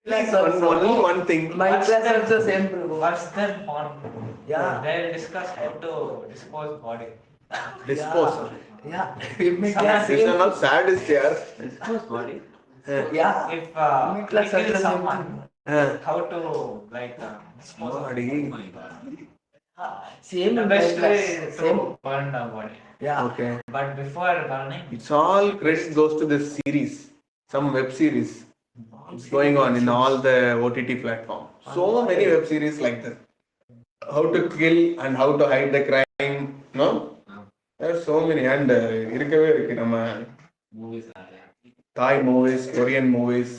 Class Only also. one thing. My class also same, bro. Worse than porn. Yeah. They'll discuss how to dispose body. Disposal. Yeah. In my Some class These are same. not sadist here. Dispose body. Yeah. If In my we class kill also same someone, thing. how to like dispose of Body. Same the in my best way class. to Same. burn the body. Yeah. Okay. But before burning, It's all credit goes to this series, some web series. It's going on in all the OTT platforms. So many web series like that. How to kill and how to hide the crime. No? There are so many. And இருக்கவே இருக்கு நம்ம movies are Thai movies, Korean movies.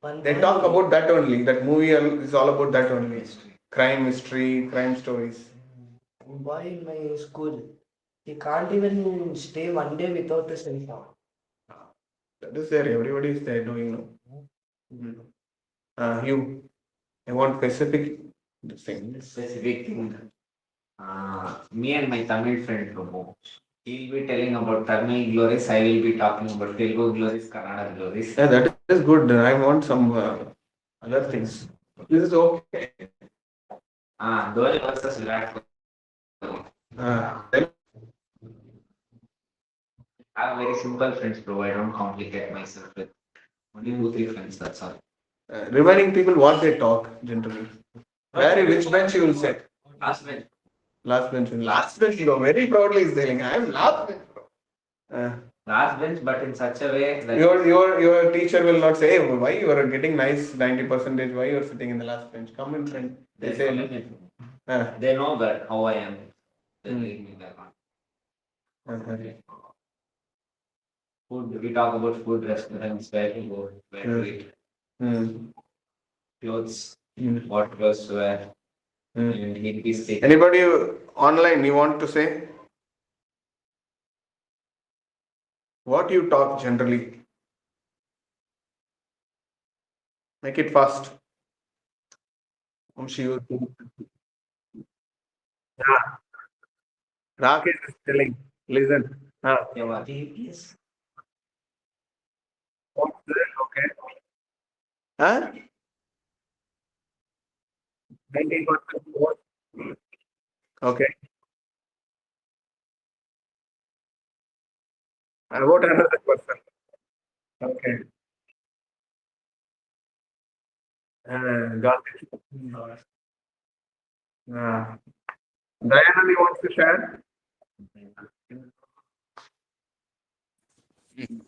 One They boy, talk about that only. That movie is all about that only. Crime mystery, crime stories. one boy in my school. He can't even stay one day without the cell phone. That is there. Everybody is there doing now. You, I want specific thing. specific thing. Me and my Tamil friend Prabhu, he'll be telling about Tamil glories, I will be talking about Telugu glories, Kannada glories. Yeah, that is good. I want some other things. This is okay. Dhoni versus Virat Kohli. Then I have very simple friends, bro. I don't complicate myself with only 2-3 friends. That's all. reminding people what they talk generally. Where, which bench you will sit? Last bench. Last bench. Last bench, you know, very proudly is telling, I am last bench. Last bench, but in such a way that Your teacher will not say, hey, why you are getting nice 90%, why you are sitting in the last bench? Come in front. They say, they know that how I am. They leave me back on. Okay. Food. We talk about food restaurants, where to go, where to eat, clothes, what clothes to wear. And he'll be sick. Anybody online you want to say? What you talk generally? Make it fast. Yeah. Rakesh is telling. Listen. Yeah, what? Yes. What's that? Okay. Huh? 19%. What? Okay. What another person? Okay. Got it. Diana, you want to share?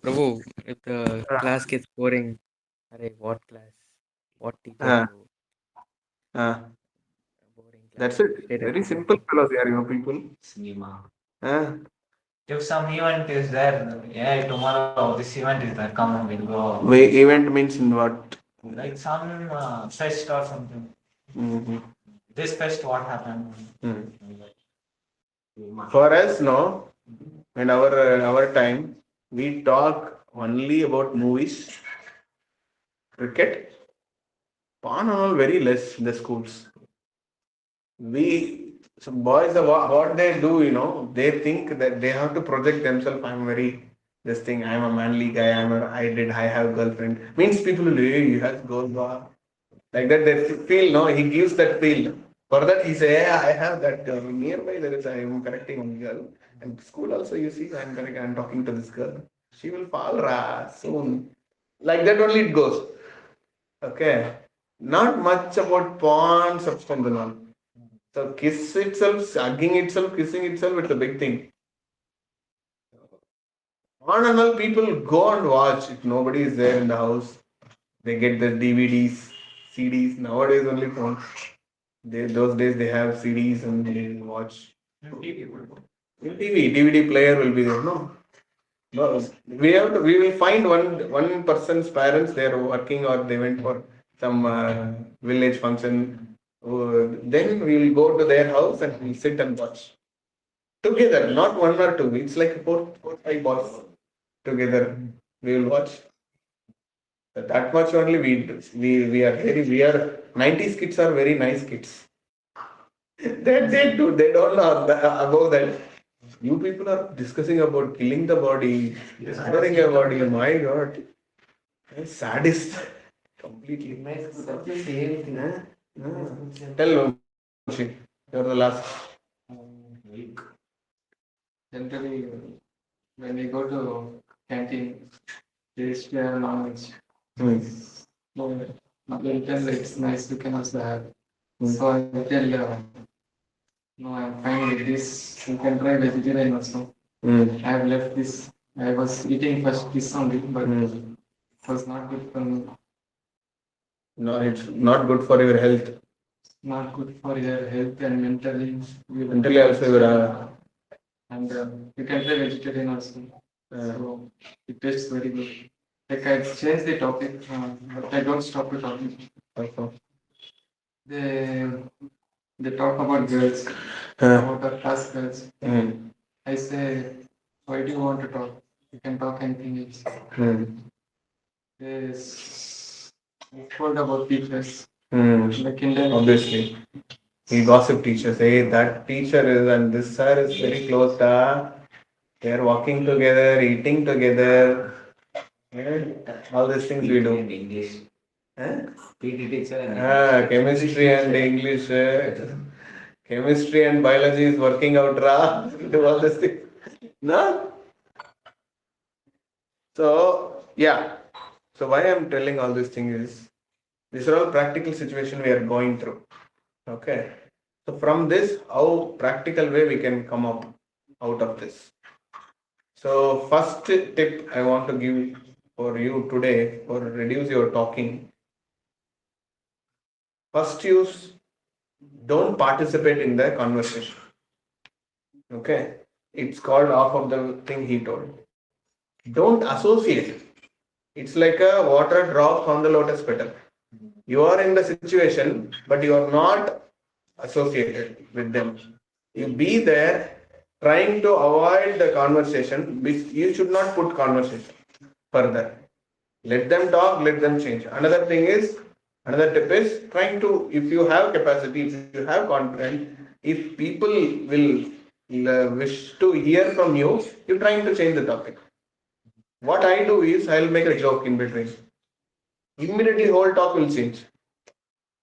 Prabhu, if the class gets boring, what class? What teacher? Uh, Bro? uh, Boring class. that's it. Very simple fellows here, you people. Cinema. If some event is there, yeah, tomorrow this event is there, come on, we'll go. Wait, event means in what? Like some fest or something. Mm-hmm. This fest, what happened? For us, no. In our time, we talk only about movies, cricket, porn and all very less in the schools. Some boys, what they do, you know, they think that they have to project themselves. I'm very this thing. I'm a manly guy. I have girlfriend. Means people will, hey, you have girl, like that. They feel no. He gives that feel. For that, he say, yeah, I have that girl. Nearby there is, I am correcting one girl. And school also, you see, I'm correct. I'm talking to this girl. She will fall soon. Like that only it goes. Okay. Not much about porn substance and all. So kiss itself, hugging itself, kissing itself, it's a big thing. On and all people go and watch. If nobody is there in the house, they get the DVDs, CDs. Nowadays only phones. Those days they have CDs and they watch. In TV, DVD player will be there. No, we will find one person's parents. They are working or they went for some village function. Then we will go to their house and we'll sit and watch together. Not one or two. It's like four, 5 boys together. We will watch. That much only we are 90s kids are very nice kids. They do. They don't know about that. You people are discussing about killing the body, murdering a body. My God, sadist. Completely. In my school, that's the same thing. Huh? In my school, same. Tell Vanshi, you're the last. Week. Generally, when we go to canteen, they used to have non-veg. Hmm. So they'll tell it's nice, you can also have. Hmm. So I tell, no, I'm fine with this. You can try vegetarian also. Hmm. I have left this. I was eating first this only, but Hmm. it was not good for me. No, it's not good for your health. Not good for your health and mentally. You will Mentally also you are. and you can try vegetarian also. So it tastes very good. Like I changed the topic, but I don't stop the topic. Also. They they talk about girls, Uh, about our class girls. hmm. I say, why do you want to talk? You can talk anything else. Hmm. They told about teachers, Hmm. like Indian. Obviously. He gossip teachers. Hey, that teacher is and this sir is very close. They are walking together, eating together. Yeah, all these things we PT do. and English. Huh? PT teacher and Chemistry and English. Chemistry and biology is working out. Do all these things. No? So, yeah. So, why I'm telling all these things is these are all practical situation we are going through. Okay. So, from this, how practical way we can come up out of this. So, first tip I want to give for you today for reduce your talking. First, use don't participate in the conversation. Okay. It's called off of the thing he told. Don't associate. It's like a water drops on the lotus petal. You are in the situation, but you are not associated with them. You be there trying to avoid the conversation. You should not put conversation further. Let them talk, let them change. Another tip is trying to, if you have capacity, if you have confidence, if people will wish to hear from you, you're trying to change the topic. What I do is I'll make a joke in between. Immediately whole talk will change.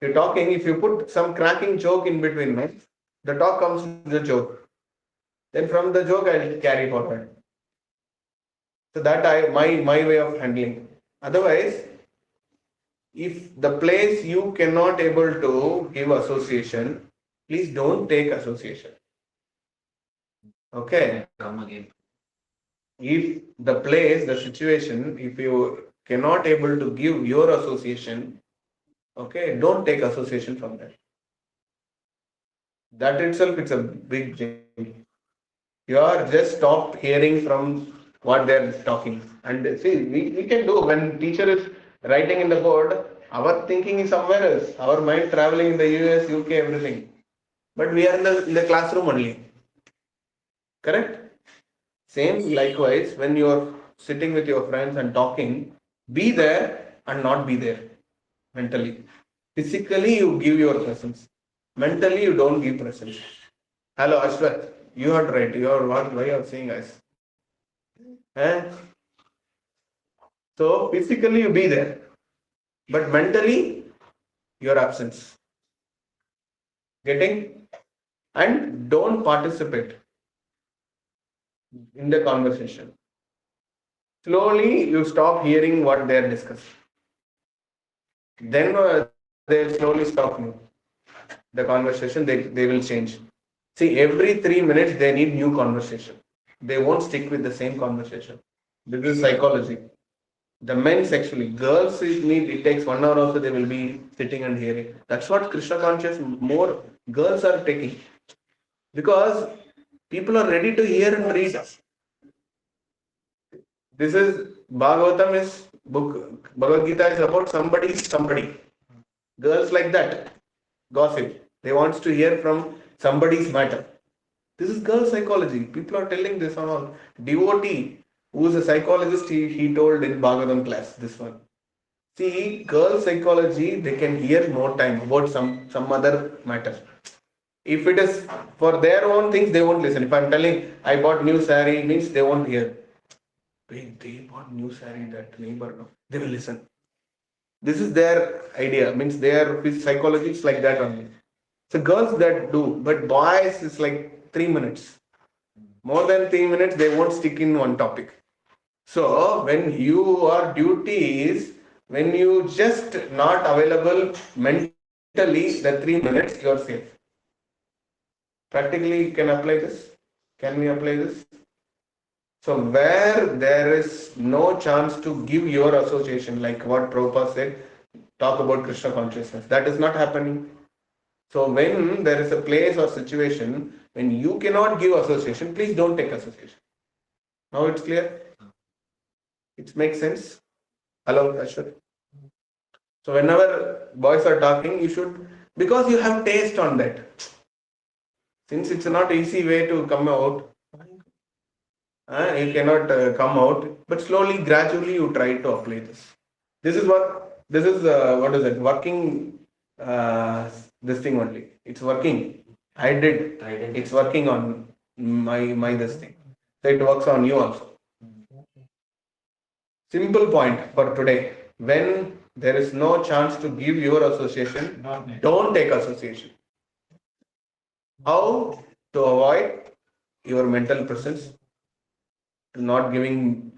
You're talking, if you put some cracking joke in between, no, the talk comes to the joke. Then from the joke I'll carry forward. So that my way of handling. Otherwise, if the place you cannot able to give association, please don't take association. Okay. come again. If the place, the situation, if you cannot able to give your association, okay, don't take association from that. That itself it's a big thing. You are just stop hearing from what they're talking. And see, we can do when teacher is writing in the board, our thinking is somewhere else. Our mind traveling in the US, UK, everything. But we are in the classroom only. Correct? Same likewise, when you are sitting with your friends and talking, be there and not be there mentally. Physically, you give your presence. Mentally, you don't give presence. Hello, Ashwath. You are right. You are what? Why you are saying us? Eh? So physically, you be there, but mentally, your absence. Getting and don't participate in the conversation. Slowly, you stop hearing what they are discussing. Then they'll slowly stop you. The conversation they will change. See, every 3 minutes they need new conversation. They won't stick with the same conversation. This is psychology. The men sexually, girls it takes 1 hour also they will be sitting and hearing. That's what Krishna conscious more girls are taking. Because people are ready to hear and read. This is Bhagavatam is book. Bhagavad Gita is about somebody. Girls like that. Gossip. They wants to hear from somebody's matter. This is girl psychology. People are telling this on all. Devotee, who is a psychologist, he told in Bhagavatam class this one. See, girl psychology, they can hear more time about some other matter. If it is for their own things, they won't listen. If I'm telling I bought new saree, means they won't hear. Wait, they bought new saree, that neighbor, no. They will listen. This is their idea. Means their psychology is like that only. So girls that do, but boys is like 3 minutes. More than 3 minutes, they won't stick in one topic. So when your duty is when you just not available mentally the 3 minutes, you are safe. Practically, can apply this. Can we apply this? So where there is no chance to give your association, like what Prabhupada said, talk about Krishna consciousness. That is not happening. So when there is a place or situation when you cannot give association, please don't take association. Now it's clear? It makes sense? Hello, Ashwin. So whenever boys are talking, you should, because you have taste on that. Since it's not easy way to come out, you cannot come out, but slowly, gradually you try to apply this. This is what is it? Working this thing only. It's working. I did. It's working on my this thing. So it works on you also. Simple point for today. When there is no chance to give your association, don't take association. How to avoid your mental presence? Not giving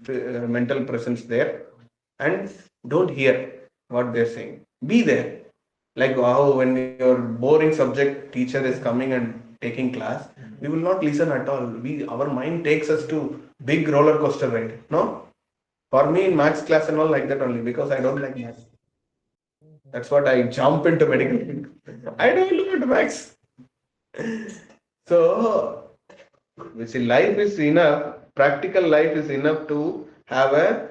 mental presence there, and don't hear what they're saying. Be there. Like how when your boring subject teacher is coming and taking class, we will not listen at all. Our mind takes us to big roller coaster ride. No? For me in maths class and all like that only, because I don't like maths. That's what I jump into medical. I don't want maths. So, life is enough. Practical life is enough to have a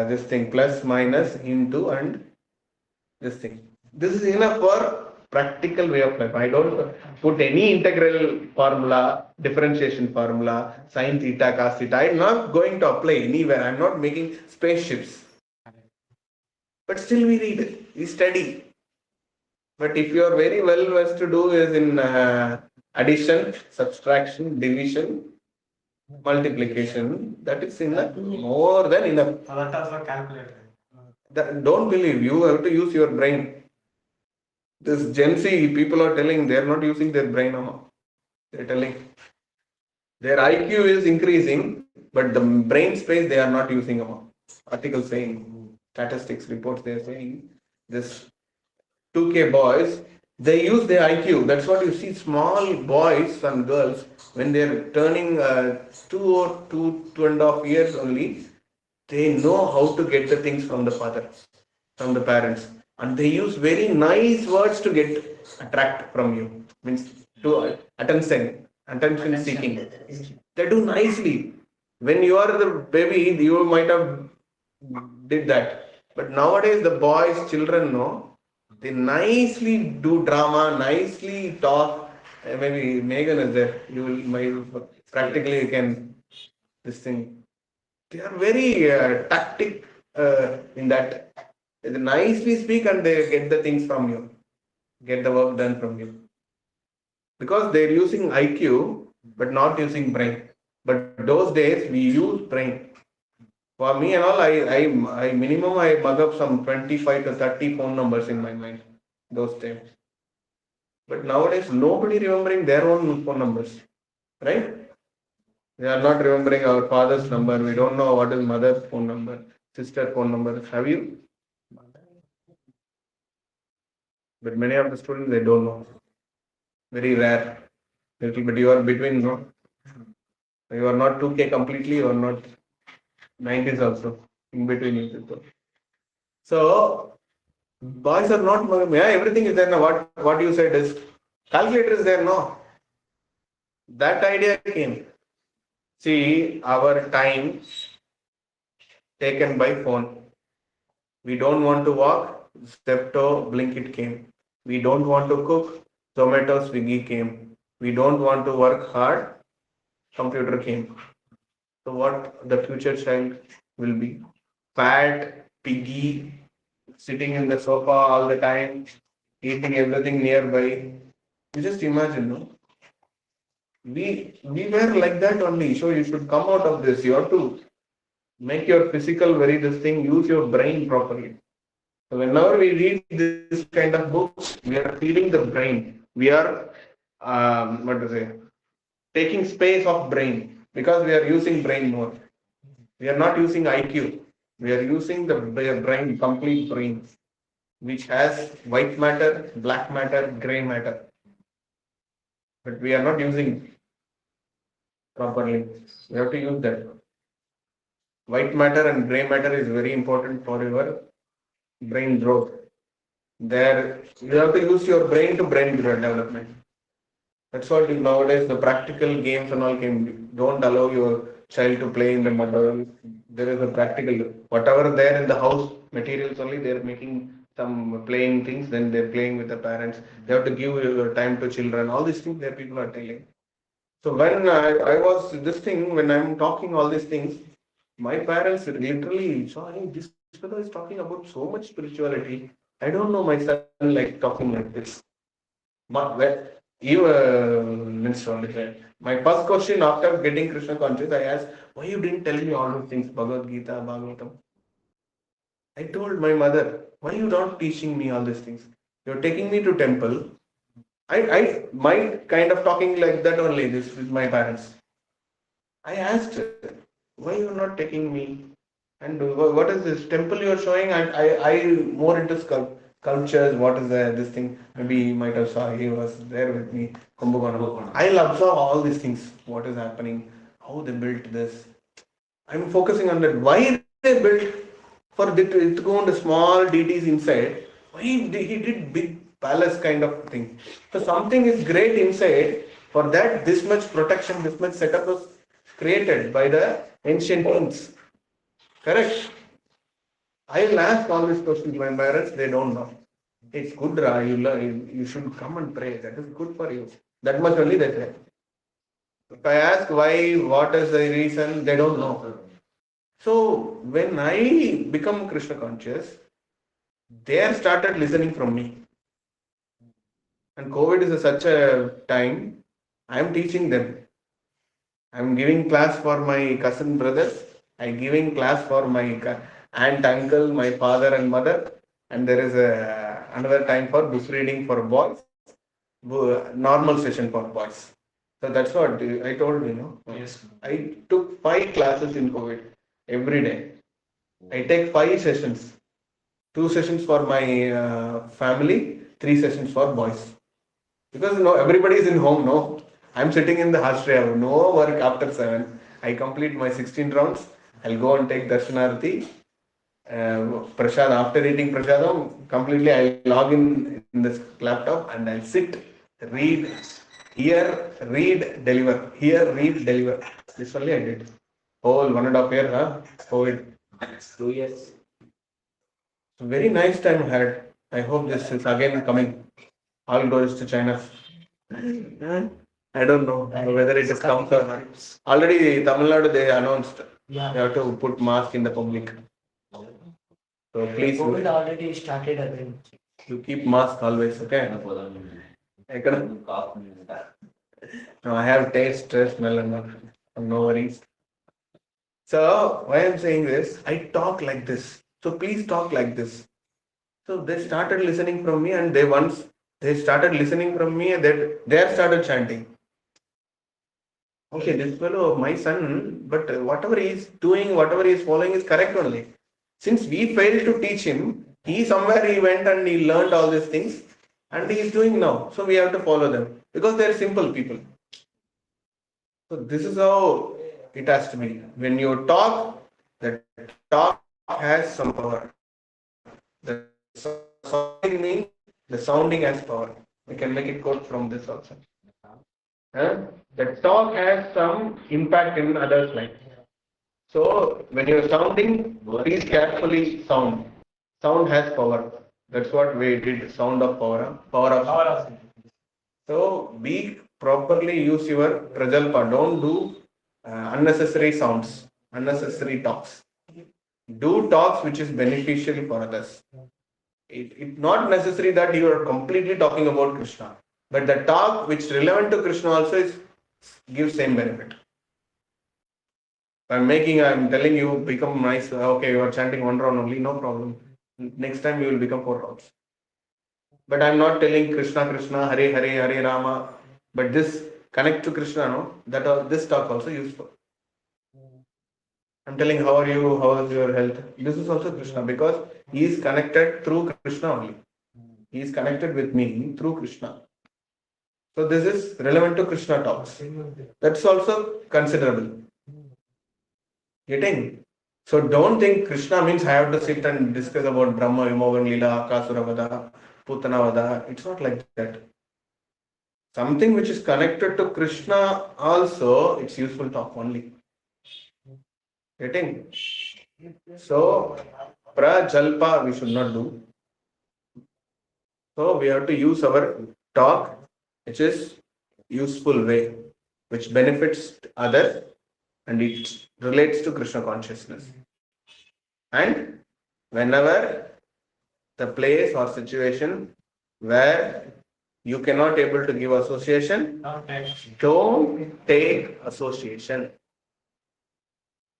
this thing plus minus into and this thing. This is enough for practical way of life. I don't put any integral formula, differentiation formula, sin theta, cos theta. I'm not going to apply anywhere. I'm not making spaceships. But still we read, we study. But if you are very well versed to do is in addition, subtraction, division, multiplication, that is enough, more than enough. That also calculated. Don't believe, you have to use your brain. This Gen Z people are telling they are not using their brain now. They are telling their IQ is increasing, but the brain space they are not using now. Article saying, statistics reports they are saying this 2K boys, they use their IQ. That's what you see. Small boys and girls, when they're turning 2.5 years only, they know how to get the things from the father, from the parents, and they use very nice words to attract from you. Means to attention seeking. They do nicely. When you are the baby, you might have did that. But nowadays, the boys, children know. They nicely do drama, nicely talk. Maybe Megan is there. Practically you can this thing. They are very tactic in that. They nicely speak and they get the things from you, get the work done from you. Because they are using IQ but not using brain. But those days we use brain. For me and all, I minimum I mug up some 25 to 30 phone numbers in my mind those times. But nowadays, nobody remembering their own phone numbers, right? We are not remembering our father's number. We don't know what is mother's phone number, sister phone number. Have you? But many of the students, they don't know. Very rare. Little bit. You are between, no? You are not 2K completely. You are not 90s also. In between you. So, boys are not, everything is there now. What you said is, calculator is there, no? That idea came. See, our time taken by phone. We don't want to walk, Zepto, Blinkit came. We don't want to cook, Zomato, Swiggy came. We don't want to work hard, computer came. So what the future child will be? Fat, piggy, sitting in the sofa all the time, eating everything nearby. You just imagine, no? We were like that only. So you should come out of this. You have to make your physical very this thing, use your brain properly. So whenever we read this kind of books, we are feeding the brain. We are what to say, taking space of brain because we are using brain more. We are not using IQ. We are using the brain, complete brain, which has white matter, black matter, gray matter, but we are not using properly. We have to use that. White matter and gray matter is very important for your brain growth. There, you have to use your brain to brain development. That's what nowadays the practical games and all came. Don't allow your child to play in the mud. There is a practical whatever there in the house materials only they're making some playing things. Then they're playing with the parents. They have to give time to children. All these things there people are telling. So when I was this thing when I'm talking all these things, my parents literally saw, hey, this fellow is talking about so much spirituality. I don't know my son like talking like this. But you, my first question after getting Krishna conscious, I asked, why you didn't tell me all those things, Bhagavad Gita, Bhagavatam? I told my mother, why you not teaching me all these things? You're taking me to temple. I mind kind of talking like that only, this with my parents. I asked her, why you not taking me? And what is this temple you are showing? I more into sculptures. What is this thing? Maybe you might have saw. He was there with me. Kumbakonam. I'll observe all these things. What is happening? How they built this? I'm focusing on that. Why they built for it go on the small deities inside? Why he did big palace kind of thing? So something is great inside. For that, this much protection, this much setup was created by the ancient kings. Correct. I will ask all these questions to my parents, they don't know. It's good, Ra, you learn, you should come and pray. That is good for you. That much only they say. If I ask why, what is the reason, they don't know. So when I become Krishna conscious, they have started listening from me. And COVID is such a time, I am teaching them. I am giving class for my cousin brothers. I am giving class for my aunt, uncle, my father and mother. And there is another time for book reading for boys, normal session for boys. So that's what I told you. Yes. I took 5 classes in COVID every day. I take 5 sessions. 2 sessions for my family, 3 sessions for boys. Because everybody is in home, no. I'm sitting in the hostel, I have no work after 7. I complete my 16 rounds. I'll go and take Darshanarati. Prasad, after eating Prasadam, completely I'll log in this laptop and I'll sit, read, here, read, deliver. Here, read, deliver. This only I did. Whole 1.5 year, COVID. It's 2 years. Very nice time I had. I hope this is again coming. All goes to China. I don't know whether it is comes or not. Already Tamil Nadu they announced they have to put mask in the public. So please COVID already started again. you keep mask always, okay? No, I have taste, stress, smell and all. No worries. So why I'm saying this, I talk like this. So please talk like this. So they started listening from me and they started listening from me and they have started chanting. Okay, this fellow, my son, but whatever he is doing, whatever he is following is correct only. Since we failed to teach him, he went and he learned all these things and he is doing now. So we have to follow them because they are simple people. So this is how it has to be. When you talk, the talk has some power. The sounding means the sounding has power. We can make it quote from this also. The talk has some impact in others' life. So when you're sounding, please carefully sound. Sound has power. That's what we did. Sound of power. Power of. So be properly use your prajalpa. Don't do unnecessary sounds, unnecessary talks. Do talks which is beneficial for others. It's not necessary that you are completely talking about Krishna, but the talk which is relevant to Krishna also gives same benefit. I'm telling you, become nice. Okay, you are chanting one round only, no problem. Next time you will become 4 rounds. But I'm not telling Krishna, Krishna, Hare Hare, Hare Rama. But this connect to Krishna, no? This talk also useful. I'm telling how are you, how is your health? This is also Krishna because he is connected through Krishna only. He is connected with me through Krishna. So this is relevant to Krishna talks. That's also considerable. Getting? So don't think Krishna means I have to sit and discuss about Brahma, Vimogan, Leela, Akasuravada, Putanavada. It's not like that. Something which is connected to Krishna also, it's useful talk only. Getting? So, prajalpa we should not do. So we have to use our talk, which is useful way, which benefits others and it relates to Krishna consciousness. And whenever the place or situation where you cannot able to give association, don't take association.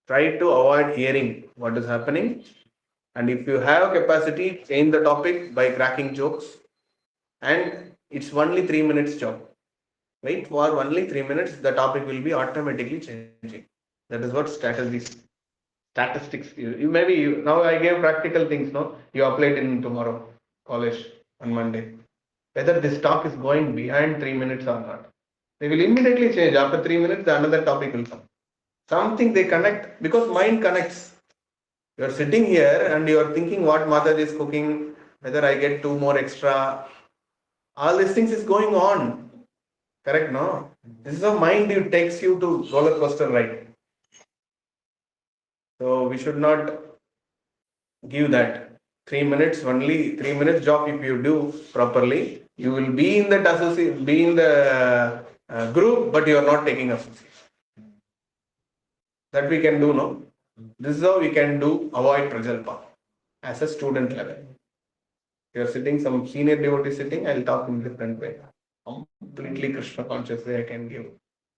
Try to avoid hearing what is happening. And if you have capacity, change the topic by cracking jokes. And it's only 3 minutes job. Wait for only 3 minutes, the topic will be automatically changing. That is what statistics. Now I gave practical things, no? You apply it in tomorrow, college, on Monday. Whether this talk is going behind 3 minutes or not. They will immediately change. After 3 minutes, another topic will come. Something they connect, because mind connects. You are sitting here and you are thinking what Mataji is cooking, whether I get 2 more extra. All these things is going on. Correct, no? This is how mind takes you to roller coaster ride. So we should not give that 3 minutes, only 3 minutes job. If you do properly, you will be in that be in the group, but you are not taking association. That we can do, no? This is how we can do avoid prajalpa as a student level. You are sitting, some senior devotee sitting, I'll talk in different way. Completely Krishna conscious way I can give.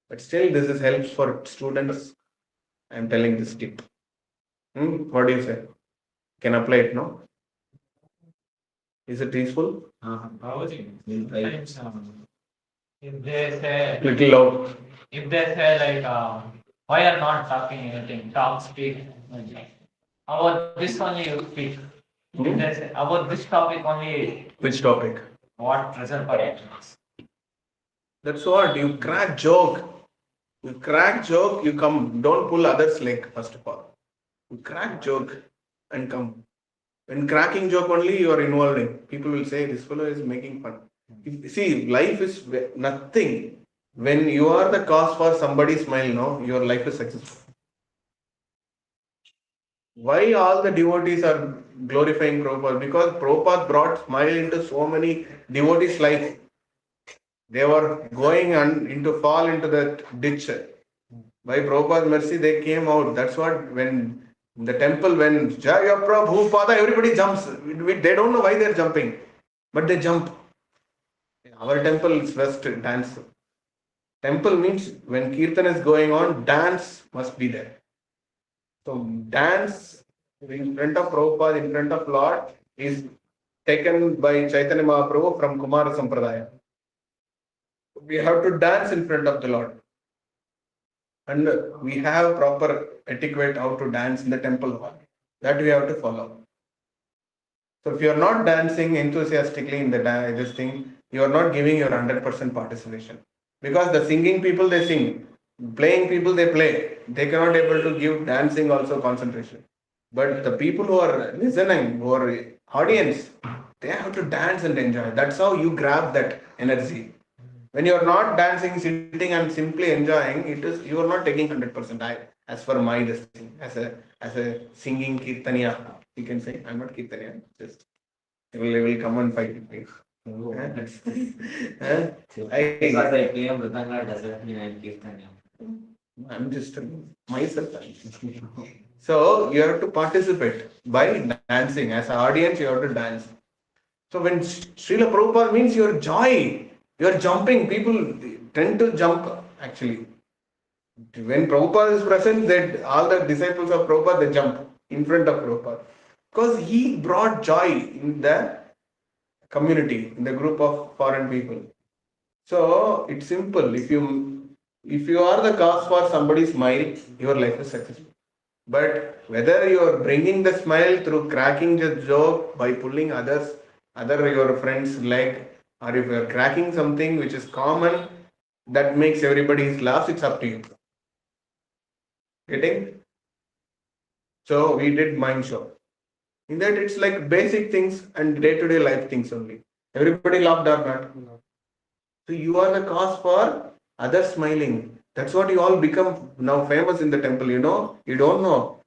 But still, this is helps for students. I'm telling this tip. What do you say? Can apply it, no? Is it useful? If they say, Little loud. if they say like, why are not talking anything? Talk, speak. About this only you speak. If they say about this topic only, Which topic? what result for it? That's what you crack joke. You crack joke, you come. Don't pull others' leg, first of all. You crack joke and come. When cracking joke only, you are involved in. People will say, this fellow is making fun. See, life is nothing. When you are the cause for somebody's smile, no, your life is successful. Why all the devotees are glorifying Prabhupada? Because Prabhupada brought smile into so many devotees' life. They were going into fall into that ditch. By Prabhupada's mercy, they came out. That's what when the temple, when Jaya Prabhupada, everybody jumps. They don't know why they're jumping, but they jump. Our temple is first dance. Temple means when Kirtan is going on, dance must be there. So dance in front of Prabhupada, in front of Lord, is taken by Chaitanya Mahaprabhu from Kumara Sampradaya. We have to dance in front of the Lord. And we have proper etiquette how to dance in the temple hall. That we have to follow. So if you are not dancing enthusiastically in this thing, you are not giving your 100% participation. Because the singing people, they sing. Playing people, they play. They cannot able to give dancing also concentration. But the people who are listening, who are audience, they have to dance and enjoy. That's how you grab that energy. When you are not dancing, sitting and simply enjoying, you are not taking 100%. As for my this thing, as a singing kirtaniya, you can say I'm not kirtaniya. Just they will come and fight with me. Because I play a mridanga doesn't mean I'm kirtaniya. I'm just myself. So you have to participate by dancing. As an audience, you have to dance. So when Srila Prabhupada means your joy, you are jumping. People tend to jump actually. When Prabhupada is present, all the disciples of Prabhupada, they jump in front of Prabhupada. because he brought joy in the community, in the group of foreign people. So it's simple. If you are the cause for somebody's smile, your life is successful. But whether you are bringing the smile through cracking the joke by pulling other your friend's leg, or if you are cracking something which is common that makes everybody's laugh, it's up to you. Getting? So we did mind show. In that it's like basic things and day-to-day life things only. Everybody laughed or not? So you are the cause for others smiling. That's what you all become now famous in the temple. You don't know.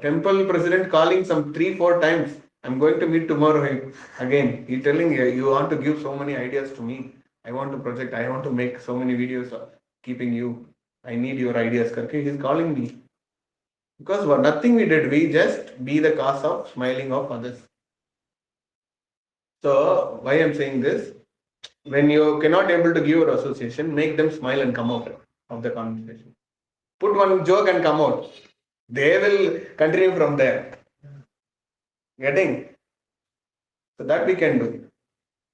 Temple president calling some 3-4 times. I'm going to meet tomorrow again. He telling you want to give so many ideas to me. I want to project. I want to make so many videos of keeping you. I need your ideas. He's calling me because nothing we did. We just be the cause of smiling of others. So why I'm saying this? When you cannot able to give your association, make them smile and come out of the conversation. Put one joke and come out. They will continue from there. Getting? So that we can do.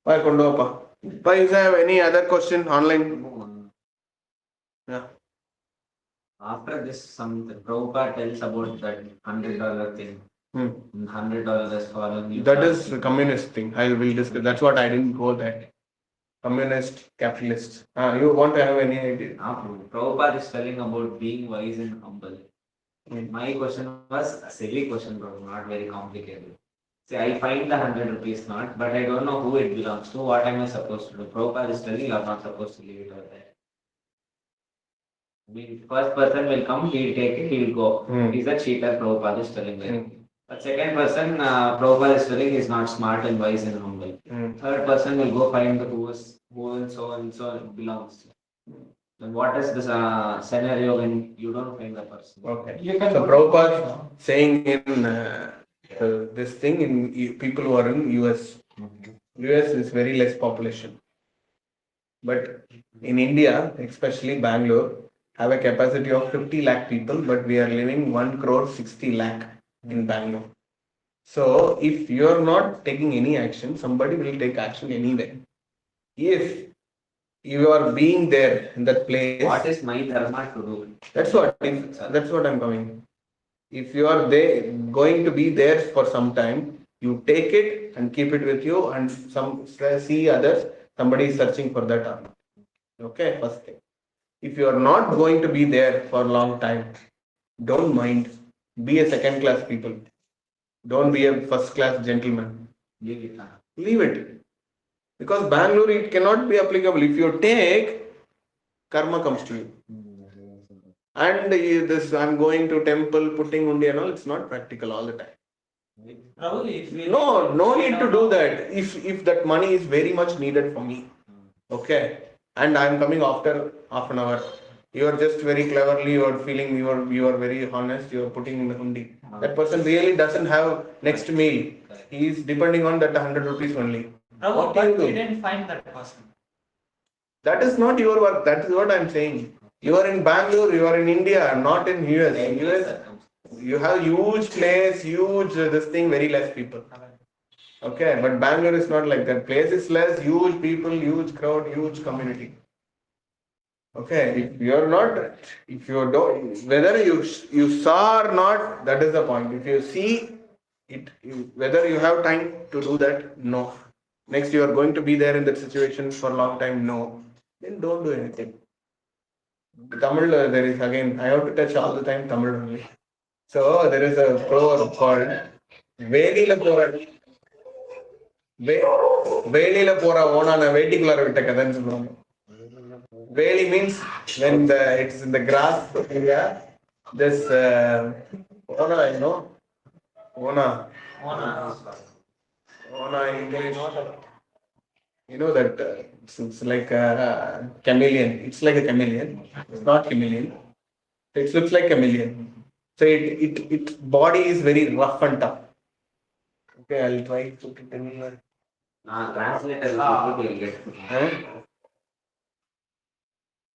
Why Kondoppa? Why is there any other question online? Yeah. After this, some Prabhupada tells about that $100 thing. $100 is following you. That is the communist thing. I will discuss. That's what I didn't go there. Communist, capitalist. You want to have any idea? Prabhupada is telling about being wise and humble. My question was a silly question, bro, not very complicated. See, I find the 100 rupees not, but I don't know who it belongs to. What am I supposed to do? Prabhupada is telling you are not supposed to leave it over there. I mean, first person will come, he'll take it, he'll go. He's a cheater, Prabhupada is telling me. But second person, Prabhupada is telling is not smart and wise and humble. Third person will go find the who and so belongs to. Then what is this scenario when you don't find the person? Okay. So Prabhupada saying in this thing in people who are in US. US is very less population. But in India, especially Bangalore, have a capacity of 50 lakh people, but we are living 1 crore 60 lakh in Bangalore. So if you are not taking any action, somebody will take action anyway. If you are being there in that place, what is my dharma to do? That's what I'm coming. If you are there, going to be there for some time, you take it and keep it with you, and see others. Somebody is searching for that dharma. Okay, first thing. If you are not going to be there for a long time, don't mind. Be a second class people. Don't be a first class gentleman. Leave it. Because Bangalore, it cannot be applicable. If you take, karma comes to you. And this, I'm going to temple, putting undi and all, it's not practical all the time. No need to do that. If that money is very much needed for me, okay, and I'm coming after half an hour, you are just very cleverly, you are feeling you are very honest, you are putting in the undi. That person really doesn't have next meal. He is depending on that 100 rupees only. What do you do? We didn't find that person. That is not your work. That is what I'm saying. You are in Bangalore, you are in India, not in US. In US, you have huge place, huge this thing, very less people. Okay, but Bangalore is not like that. Place is less, huge people, huge crowd, huge community. Okay, if you are not, if you don't, whether you saw or not, that is the point. If you see it, whether you have time to do that, no. Next, you are going to be there in that situation for a long time, no. Then don't do anything. Tamil, there is again, I have to touch all the time Tamil only. So there is a proverb called Velila Pora. Velila Pora Onana Vetikula Vitaka. Veli means when it's in the grass area, this Ona, Ona English. You know that it's like a chameleon. It's like a chameleon. It's not chameleon. It looks like chameleon. So its body is very rough and tough. Okay, I'll try to put it anywhere.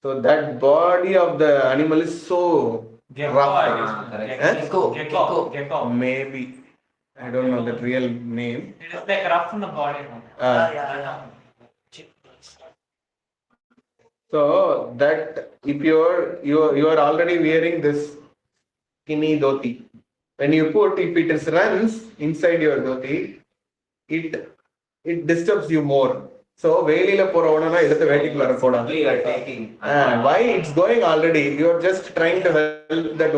So that body of the animal is so rough. Gecko. Maybe. I don't know the real name. It is like rough in the body. No? Yeah. So that if you are already wearing this skinny dhoti, when you put, if it is runs inside your dhoti, it disturbs you more. So வெளியில போறவனா எடுத்து வேட்டிக்குள்ள போடாத. You are taking. Why it's going already? You are just trying to help that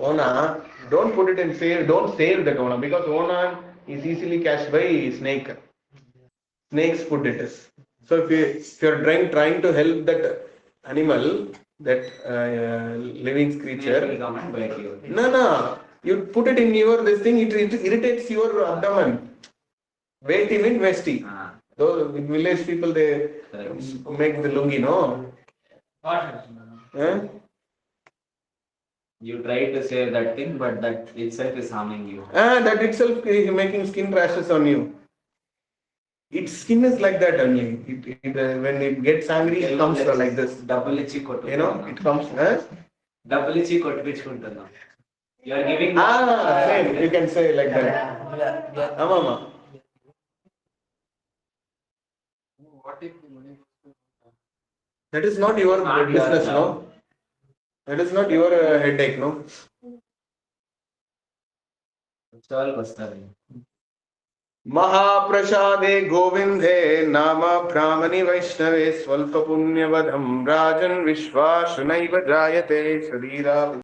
ona. Don't put it in sale. Don't save that ona, because ona is easily catched by snake. Snakes put it is. So if you're trying to help that animal, that living creature, Snake will come and bite you. no, you put it in your this thing. It irritates your abdomen. Veti means vesti. Those village people, they make the lungi, no? Got it. Eh? You try to save that thing, but that itself is harming you. That itself is making skin rashes on you. Its skin is like that only. When it gets angry, it comes like this. Double itchy kotu. You know, it comes. Double itchy kotu pichukuntunna. You are giving. Same. You can say like that. Amama. What if the money goes to That is not your Not your business, job. no? That is not your headache, no? Stall kostari. महाप्रसादे गोविंदे नाम ब्राह्मणि वैष्णवे स्वल्प पुण्यवदं राजन् विश्वास नैव जायते शरीरा